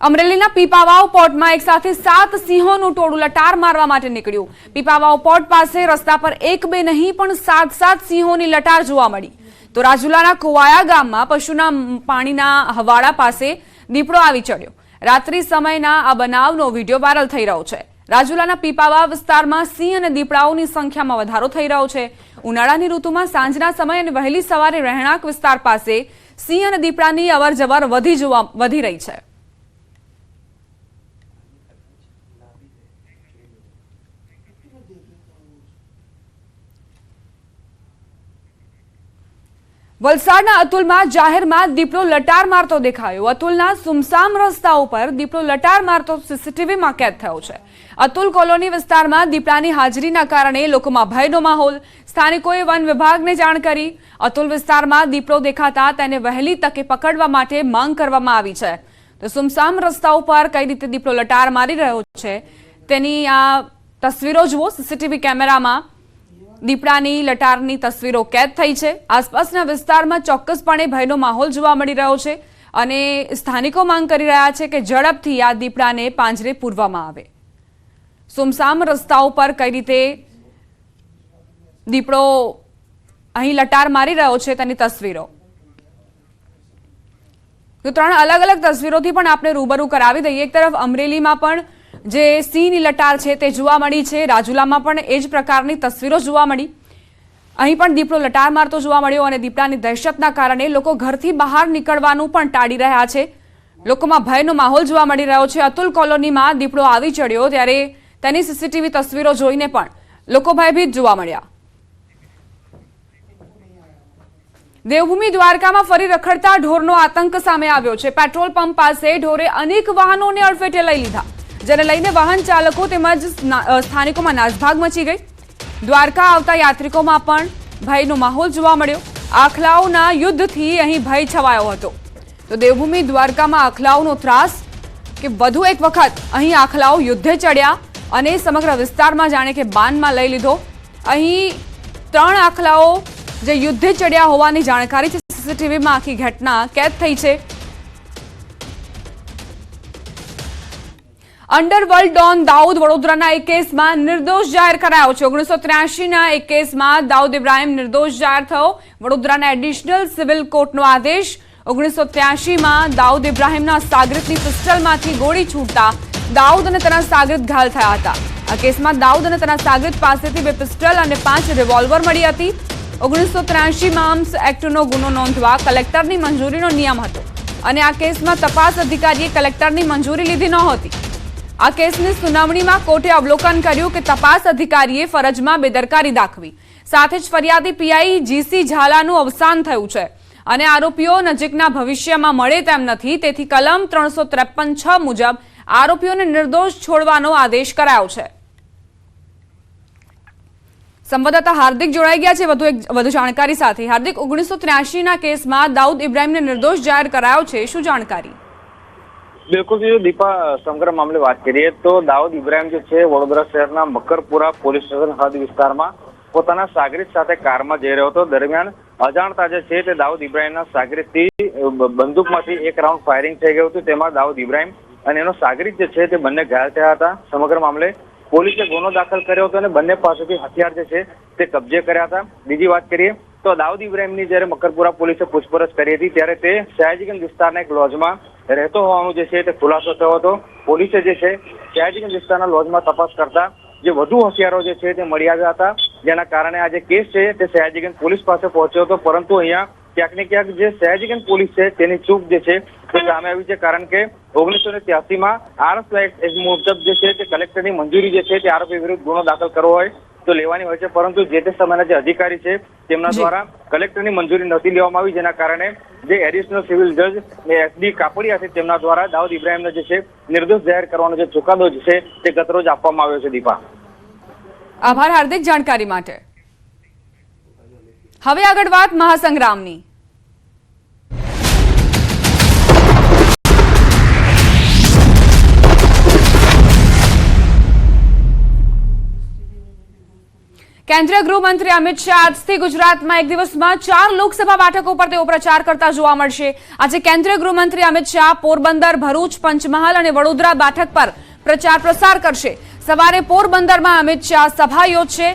અમરેલીના પીપાવાવ પોર્ટમાં એક સાથે 7 સિંહોનું ટોળું લટાર મારવા માટે નીકળ્યું. પીપાવાવ પોર્ટ પાસે રસ્તા પર એક બે નહીં પણ 7 સિંહોની લટાર જોવા મળી. તો રાજુલાના કુવાયા ગામમાં પશુના પાણીના હવાડા પાસે દીપડો આવી ચડ્યો. રાત્રિ સમયના આ બનાવનો વિડીયો વાયરલ થઈ રહ્યો છે. રાજુલાના પીપાવાવ વિસ્તારમાં સિંહ અને દીપડાઓની સંખ્યામાં વધારો થઈ રહ્યો છે. ઉનાળાની ઋતુમાં સાંજના સમય અને વહેલી સવારે રહેણાંક વિસ્તાર પાસે સિંહ અને દીપડાની અવરજવર વધી રહી છે. વલસાડના અતુલમાં જાહેરમાં દીપડો લટાર મારતો દેખાયો. અતુલના સુમસામ રસ્તા ઉપર દીપડો લટાર મારતો સીસીટીવીમાં કેદ થયો છે. અતુલ કોલોની વિસ્તારમાં દીપડાની હાજરીના કારણે લોકોમાં ભયનો માહોલ. સ્થાનિકોએ વન વિભાગને જાણ કરી. અતુલ વિસ્તારમાં દીપડો દેખાતા તેને વહેલી તકે પકડવા માટે માંગ કરવામાં આવી છે. તો સુમસામ રસ્તા ઉપર કઈ રીતે દીપડો લટાર મારી રહ્યો છે તેની આ તસવીરો જુઓ. સીસીટીવી કેમેરામાં દીપડાની લટારની તસવીરો કેદ થઈ છે. આસપાસના વિસ્તારમાં ચોક્કસપણે ભયનો માહોલ જોવા મળી રહ્યો છે અને સ્થાનિકો માંગ કરી રહ્યા છે કે ઝડપથી આ દીપડાને પાંજરે પૂરવામાં આવે. સુમસામ રસ્તા ઉપર કઈ રીતે દીપડો અહીં લટાર મારી રહ્યો છે તેની તસવીરો. તો 3 અલગ અલગ તસવીરોથી પણ આપણે રૂબરૂ કરાવી દઈએ. એક તરફ અમરેલીમાં પણ જે સિંહની લટાર છે તે જોવા મળી છે. રાજુલામાં પણ એ જ પ્રકારની તસવીરો જોવા મળી. અહીં પણ દીપડો લટાર મારતો જોવા મળ્યો અને દીપડાની દહેશતના કારણે લોકો ઘરથી બહાર નીકળવાનું પણ ટાળી રહ્યા છે. લોકોમાં ભયનો માહોલ જોવા મળી રહ્યો છે. અતુલ કોલોનીમાં દીપડો આવી ચડ્યો ત્યારે તેની સીસીટીવી તસવીરો જોઈને પણ લોકો ભયભીત જોવા મળ્યા. દેવભૂમિ દ્વારકામાં ફરી રખડતા ઢોરનો આતંક સામે આવ્યો છે. પેટ્રોલ પંપ પાસે ઢોરે અનેક વાહનોને અડફેટે લઈ લીધા, જેને લઈને વાહન ચાલકો તેમજ સ્થાનિકોમાં નાસભાગ મચી ગઈ. દ્વારકા આવતા યાત્રિકોમાં પણ ભયનો માહોલ જોવા મળ્યો. આખલાઓના યુદ્ધથી અહીં ભય છવાયો હતો. તો દેવભૂમિ દ્વારકામાં આખલાઓનો ત્રાસ કે વધુ એક વખત અહીં આખલાઓ યુદ્ધે ચડ્યા અને સમગ્ર વિસ્તારમાં જાણે કે બાનમાં લઈ લીધો. અહીં 3 આખલાઓ જે યુદ્ધે ચડ્યા હોવાની જાણકારી છે. સીસીટીવીમાં આખી ઘટના કેદ થઈ છે. અંડરવર્લ્ડ ડોન દાઉદ વડોદરાના એક કેસમાં નિર્દોષ જાહેર કરાયો છે. 1983ના એક કેસમાં દાઉદ ઇબ્રાહિમ નિર્દોષ જાહેર થયો. વડોદરાના એડિશનલ સિવિલ કોર્ટનો આદેશ. 1983માં દાઉદ ઇબ્રાહિમના સાગરિતની પિસ્ટલમાંથી ગોળી છૂટતા દાઉદ અને તેના સાગરિત ઘાયલ થયા હતા. આ કેસમાં દાઉદ અને તેના સાગરિત પાસેથી 2 પિસ્ટલ અને 5 રિવોલ્વર મળી હતી. 1983માં આર્મ્સ એક્ટનો ગુનો નોંધવા કલેક્ટરની મંજૂરીનો નિયમ હતો અને આ કેસમાં તપાસ અધિકારીએ કલેક્ટરની મંજૂરી લીધી નહોતી. આ કેસની સુનાવણીમાં કોર્ટે અવલોકન કર્યું કે તપાસ અધિકારીએ ફરજમાં બેદરકારી દાખવી. સાથે જ ફરિયાદી પીઆઈ જીસી ઝાલાનું અવસાન થયું છે અને આરોપીઓ નજીકના ભવિષ્યમાં મળે તેમ નથી. તેથી કલમ 353(6) મુજબ આરોપીઓને નિર્દોષ છોડવાનો આદેશ કરાયો છે. સંવાદદાતા હાર્દિક જોડાઈ ગયા છે વધુ જાણકારી સાથે. હાર્દિક, 1983ના કેસમાં દાઉદ ઇબ્રાહિમને નિર્દોષ જાહેર કરાયો છે, શું જાણકારી? બિલકુલ દીપા, સમગ્ર મામલે વાત કરીએ તો દાઉદ ઇબ્રાહિમ જે છે વડોદરા શહેરના મકરપુરા પોલીસ સ્ટેશન હદ વિસ્તારમાં પોતાના સાગરિત સાથે કારમાં જઈ રહ્યો હતો. દરમિયાન અજાણતા જે છે તે દાઉદ ઇબ્રાહિમના સાગરિતથી બંદૂકમાંથી એક રાઉન્ડ ફાયરિંગ થઈ ગયું હતું. તેમાં દાઉદ ઇબ્રાહિમ અને એનો સાગરિત જે છે તે બંને ઘાયલ થયા હતા. સમગ્ર મામલે પોલીસે ગુનો દાખલ કર્યો હતો અને બંને પાસેથી હથિયાર જે છે તે કબજે કર્યા હતા. બીજી વાત કરીએ તો દાઉદ ઇબ્રાહિમની જ્યારે મકરપુરા પોલીસે પૂછપરછ કરી હતી ત્યારે તે સયાજીગંજ વિસ્તારના એક લોજમાં રહેતો હોવાનું જે છે તે ખુલાસો થયો હતો. પોલીસે જે છે સયાજીગંજ વિસ્તારના લોજમાં તપાસ કરતા જે વધુ હથિયારો જે છે તે મળી આવ્યા હતા, જેના કારણે આ જે કેસ છે તે સયાજીગંજ પોલીસ પાસે પહોંચ્યો હતો. પરંતુ અહીંયા ક્યાંક ને ક્યાંક જે સયાજીગંજ પોલીસ છે તેની ચૂક જે છે તે સામે આવી છે. કારણ કે 1983માં આર્મ્સ એક્ટ મુજબ જે છે તે કલેક્ટરની મંજૂરી જે છે તે આરોપી વિરુદ્ધ ગુનો દાખલ કરવો હોય તો લેવાની હોય છે, પરંતુ જે તે સમયના જે અધિકારી છે તેમના દ્વારા કલેક્ટરની મંજૂરી નથી લેવામાં આવી, જેના કારણે જે એડિશનલ સિવિલ જજ SD કાપડિયા છે તેમના દ્વારા દાઉદ ઇબ્રાહિમને જે છે નિર્દોષ જાહેર કરવાનો જે ચુકાદો છે તે ગતરોજ આપવામાં આવ્યો છે. દીપા, આભાર હાર્દિક જાણકારી માટે. હવે આગળ વાત મહાસંગ્રામની. કેન્દ્રીય ગૃહમંત્રી અમિત શાહ આજથી ગુજરાતમાં એક દિવસમાં 4 લોકસભા બેઠકો પર તેઓ પ્રચાર કરતા જોવા મળશે। આજે કેન્દ્રીય ગૃહમંત્રી અમિત શાહ પોરબંદર, ભરૂચ, પંચમહાલ અને વડોદરા બેઠક પર પ્રચાર પ્રસાર કરશે। સવારે પોરબંદરમાં અમિત શાહ સભા યોજશે।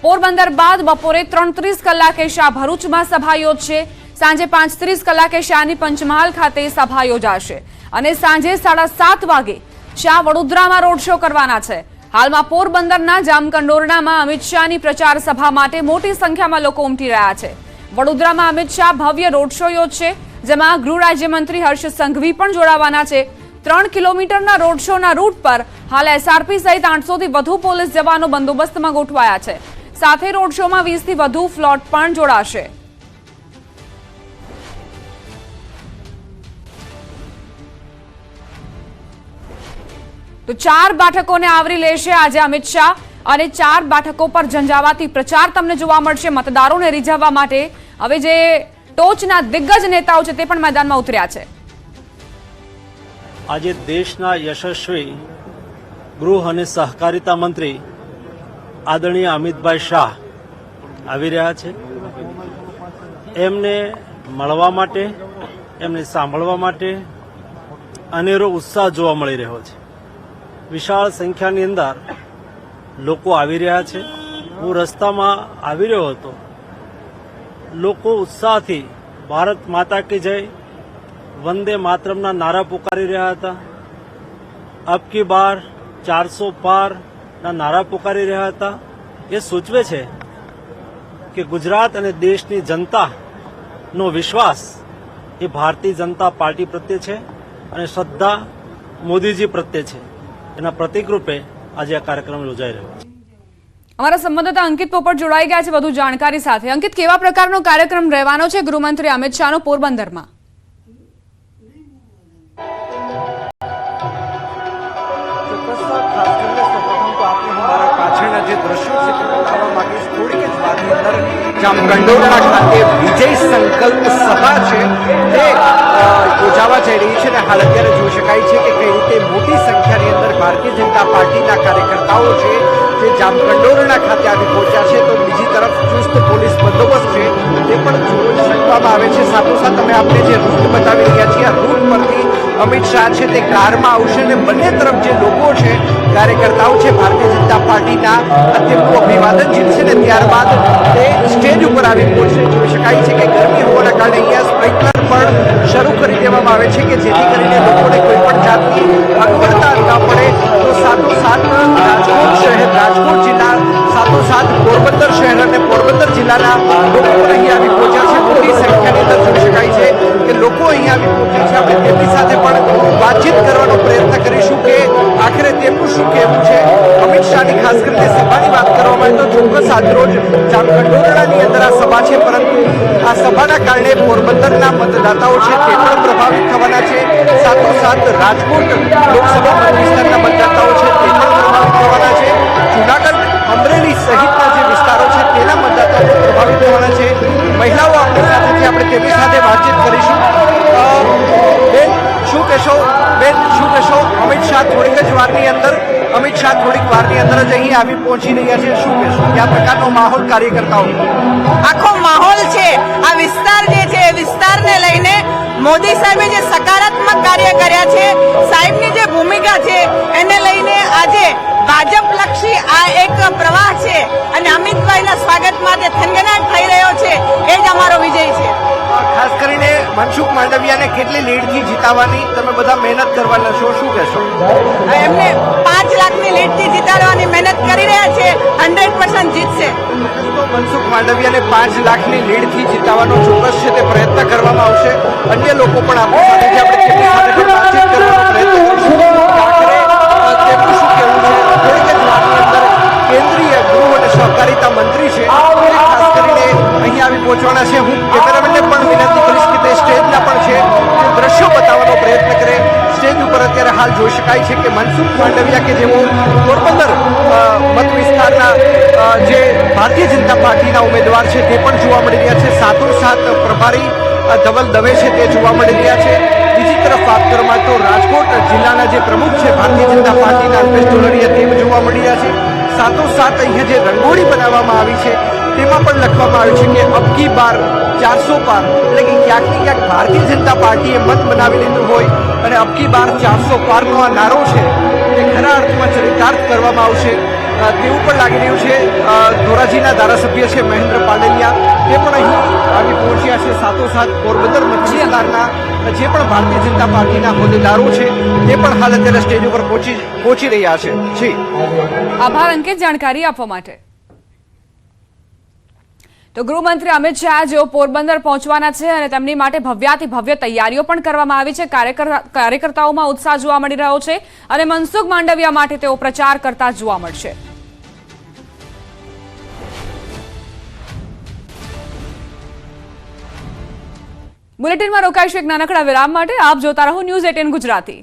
પોરબંદર બાદ બપોરે 3:30 કલાકે શાહ ભરૂચમાં સભા યોજશે। સાંજે 5:30 કલાકે શાહની પંચમહાલ ખાતે સભા યોજાશે અને સાંજે 7:30 વાગે શાહ વડોદરામાં રોડ શો કરવાના છે। હાલમાં પોરબંદરના જામકંડોરણામાં અમિત શાહની પ્રચાર સભા માટે મોટી સંખ્યામાં લોકો ઉમટી રહ્યા છે। વડોદરામાં અમિત શાહ ભવ્ય રોડ શો યોજશે, જેમાં ગૃહ રાજ્યમંત્રી હર્ષ સંઘવી પણ જોડાવાના છે। 3 કિલોમીટરના રોડ શોના રૂટ પર હાલ એસઆરપી સહિત 800 થી વધુ પોલીસ જવાનો બંદોબસ્તમાં ગોઠવાયા છે। સાથે રોડ શોમાં 20 થી વધુ ફ્લોટ પણ જોડાશે। તો 4 બેઠકોને આવરી લેશે આજે અમિત શાહ અને 4 બેઠકો પર ઝંઝાવાતી પ્રચાર તમને જોવા મળશે। મતદારોને રીઝવવા માટે હવે જે ટોચના દિગ્ગજ નેતાઓ છે તે પણ મેદાનમાં ઉતર્યા છે। આજે દેશના યશસ્વી ગૃહ અને સહકારિતા મંત્રી આદરણીય અમિતભાઈ શાહ આવી રહ્યા છે। એમને મળવા માટે, એમને સાંભળવા માટે અનેરો ઉત્સાહ જોવા મળી રહ્યો છે। વિશાળ સંખ્યાની અંદર લોકો આવી રહ્યા છે। હું રસ્તામાં આવી રહ્યો હતો, લોકો ઉત્સાહથી ભારત માતા કી જય, વંદે માતરમના નારા પુકારી રહ્યા હતા। અબ કી બાર 400 પાર ના નારા પુકારી રહ્યા હતા। એ સૂચવે છે કે ગુજરાત અને દેશની જનતાનો વિશ્વાસ એ ભારતીય જનતા પાર્ટી પ્રત્યે છે અને શ્રદ્ધા મોદીજી પ્રત્યે છે। એના પ્રતિક રૂપે આજે આ કાર્યક્રમ યોજાઈ રહ્યો છે। અમારા સંવાદદાતા અંકિત પોપટ જોડાઈ ગયા છે વધુ જાણકારી સાથે। અંકિત, કેવા પ્રકારનો કાર્યક્રમ રહેવાનો છે ગૃહમંત્રી અમિત શાહનો પોરબંદરમાં? પાછળના જે દ્રશ્યો છે તે બતાવવા માંગીશ। થોડીક જ વારની અંદર જામકંડોરણા ખાતે વિજય સંકલ્પ સભા છે તે યોજાવા જઈ રહી છે અને હાલ અત્યારે જોઈ શકાય છે કે કઈ રીતે મોટી સંખ્યાની અંદર ભારતીય જનતા પાર્ટીના કાર્યકર્તાઓ છે જે જામકંડોરણા ખાતે આવી પહોંચ્યા છે। તો બીજી તરફ ચુસ્ત પોલીસ બંદોબસ્ત છે તે પણ જોઈ શકવામાં આવે છે। સાથોસાથ અમે આપણે જે રૂટ બતાવી રહ્યા છીએ, આ રૂટ પરથી અમિત શાહ છે તે કારમાં આવશે અને બંને તરફ જે લોકો છે, કાર્યકર્તાઓ છે ભારતીય જનતા પાર્ટીના, તેમનું અભિવાદન ઝીલશે ને ત્યારબાદ તે સ્ટેજ ઉપર આવી પહોંચશે। જોઈ શકાય છે કે ગરમી હોવાના કારણે અહીંયા સ્પ્રિંકલર પણ શરૂ કરી દેવામાં આવે છે કે જેથી કરીને લોકોને કોઈ પણ જાતની અગવડતા ન પડે। તો સાથોસાથ રાજકોટ શહેર, રાજકોટ જિલ્લા સાથોસાથ પોરબંદર શહેર અને પોરબંદર જિલ્લાના લોકો પણ અહીંયા આવી પહોંચ્યા છે। મોટી સંખ્યાની અંદર જોઈ શકાય છે કે લોકો અહીંયા આવી પહોંચ્યા છે। આપણે તેમની સાથે પણ વાતચીત કરવાનો પ્રયત્ન કરીશું કે આખરે તેમનું શું કહેવું છે। અમિત શાહની ખાસ કરીને સભાની વાત કરવામાં આવે તો ચોક્કસ આજરોજ જામકંડોરણાની અંદર આ સભા છે, પરંતુ આ સભાના કારણે પોરબંદરના મતદાતાઓ છે તે પણ પ્રભાવિત થવાના છે। સાથોસાથ રાજકોટ લોકસભા મત વિસ્તારના મતદાતાઓ છે તે પણ પ્રભાવિત થવાના છે। જૂનાગઢ, અમરેલી સહિતના જે વિસ્તારો છે તેના મતદાતાઓ પણ પ્રભાવિત થવાના છે। મહિલાઓ આપણી સાથે છે, આપણે તેમની સાથે વાતચીત કરીશું। બેન, શું કહેશો? બેન, શું કહેશો? અમિત શાહ થોડીક વારની અંદર જ અહીં આવી પહોંચી રહ્યા છે, શું કહેશો? કયા પ્રકારનો માહોલ કાર્યકર્તાઓ? આખો માહોલ છે આ વિસ્તાર જે છે એ વિસ્તારને લઈને મોદી સાહેબે જે સકારાત્મક કાર્ય કર્યા છે, સાહેબની જે ભૂમિકા છે એને લઈને આજે ભાજપલક્ષી આ એક પ્રવાહ છે અને અમિતભાઈના સ્વાગત માટે થનગનાટ થઈ રહ્યો છે। એ જ અમારો વિજય છે। ખાસ કરીને મનસુખ માંડવિયાને કેટલી લીડથી જીતાવવાની તમે બધા મહેનત કરવાના છો, શું કહેશો? એમને 5 લાખની લીડથી જીતાડવાની મહેનત કરી રહ્યા છે, 100% જીતશે। તો મનસુખ માંડવિયાને 5 લાખની લીડથી જીતાવવાનો ચોક્કસ છે તે પ્રયત્ન કરવામાં આવશે। અન્ય લોકો પણ આપણી સાથે છે, આપણે તેમની સાથે પણ વાતચીત કરવાનો પ્રયત્ન કરીશું કે આખરે તેમનું શું કહેવું છે। થોડીક જ વારની અંદર કેન્દ્રીય ગૃહ અને સહકારિતા મંત્રી છે તે ખાસ કરીને અહીં આવી પહોંચવાના છે। હું કેમેરામેનને પણ વિનંતી કરીશ કે તે સ્ટેજના પણ છે તે દ્રશ્યો બતાવવાનો પ્રયત્ન કરે। સ્ટેજ ઉપર અત્યારે હાલ જોઈ શકાય છે કે મનસુખ માંડવિયા કે જેઓ પોરબંદર મત વિસ્તારના જે ભારતીય જનતા પાર્ટીના ઉમેદવાર છે તે પણ જોવા મળી રહ્યા છે। સાથોસાથ પ્રભારી ધવલ દવે છે તે જોવા મળી રહ્યા છે। બીજી તરફ વાત કરવામાં તો રાજકોટ જિલ્લાના જે પ્રમુખ છે ભારતીય જનતા પાર્ટીના અલ્પેશ ઢોલરિયા તે જોવા મળી રહ્યા છે। સાથોસાથ અહીંયા જે રંગોળી બનાવવામાં આવી છે તેમાં પણ લખવામાં આવ્યું છે કે અબકી બાર 400 પાર, એટલે કે ક્યાંક ને ક્યાંક ભારતીય જનતા પાર્ટીએ મત બનાવી લીધું હોય અને અબકી બાર 400 પારનો આ નારો છે એ ખરા અર્થમાં ચરિતાર્થ કરવામાં આવશે તેવું પણ લાગી રહ્યું છે. ધોરાજીના ધારાસભ્ય છે મહેન્દ્ર પાડલિયા, તે પણ અહીં આવી પહોંચ્યા છે. સાથોસાથ પોરબંદર મત વિસ્તારના જે પણ ભારતીય જનતા પાર્ટીના હોદ્દેદારો છે તે પણ હાલ અત્યારે સ્ટેજ ઉપર પહોંચી રહ્યા છે. જી આભાર અંકિત જાણકારી આપવા માટે. તો ગૃહમંત્રી અમિત શાહ જેઓ પોરબંદર પહોંચવાના છે અને તેમની માટે ભવ્યાથી ભવ્ય તૈયારીઓ પણ કરવામાં આવી છે. કાર્યકર્તાઓમાં ઉત્સાહ જોવા મળી રહ્યો છે અને મનસુખ માંડવિયા માટે તેઓ પ્રચાર કરતા જોવા મળશે. બુલેટિનમાં રોકાઈશું એક નાનકડા વિરામ માટે. આપ જોતા રહો ન્યૂઝ 18 ગુજરાતી.